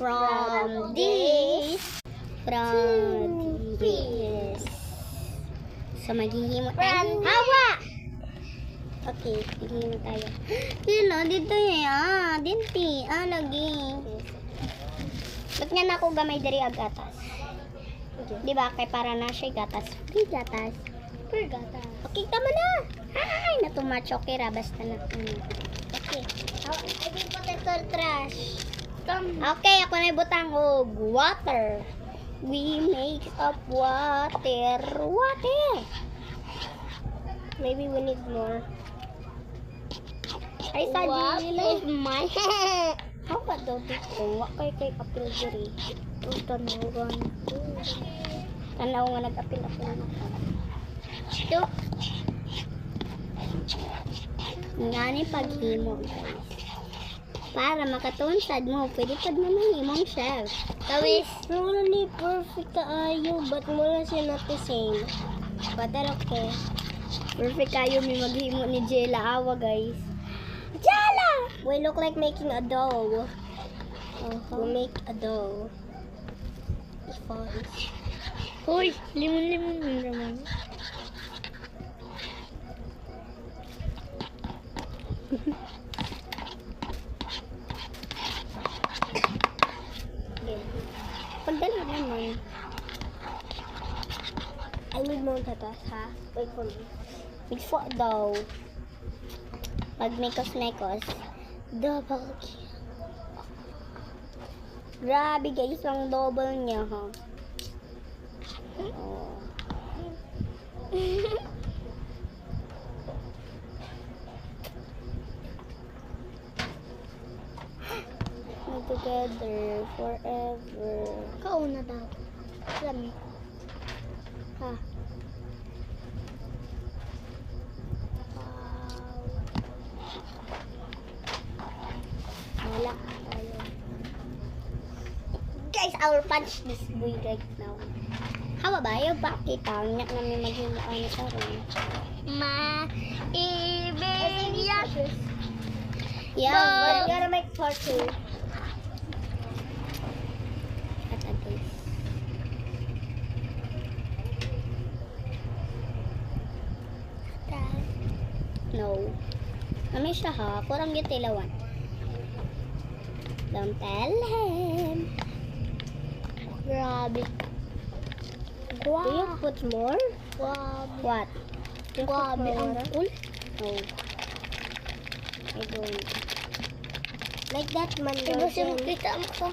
from this. So, maghihimo tayo. Hawa! Okay, maghihimo tayo. Yun dito yan. Dinti. Lagi. Ba't nga na ako gamay dari agatas? Diba? Kay para na siya gatas. Free gatas. Free gatas. Okay, tama na. Ay, natumatch. Okay ra. Basta na. Okay. I will put it to trash. Okay, ako na ibutang water. We make up water. Maybe we need more. Ay, sadili is my how about daw dito? Wakay kay apil diri. Tanawan. Tanaw nga nag-apil-apil na ka. Ito. Nga ni paghimo, guys. Para makatunsad mo, pwede pa mo mahimong chef. Kawis. Wala ni perfect kaayo, but mo lang siya not the same. But okay. Perfect kayo may maghimo ni Jella Awa, guys. Jella! We look like making a dough. We make a dough. It's fun. Hoy, limon naman. Pagdala naman. I need more tatas, ha? Wait for me. Mix po daw. Pag mekos-mekos. Double kill. Grabe guys, ang double niya, ha? Oh. Together forever. Kauna daw. Lami. Ha. Wala tayo. Guys, I will punch this boy right now. How about you? Bakit ang nyak namin maghilaan sa rin? Ma-ibig yan. Yeah, but you gotta make part 2. No. Kami siya ha. Kurang yung tilawan. Don't tell him. Grabe. Wow. Do you put more? Wow. What? Grabe ang cool. No. I don't. Like that man. Diba siya makita mo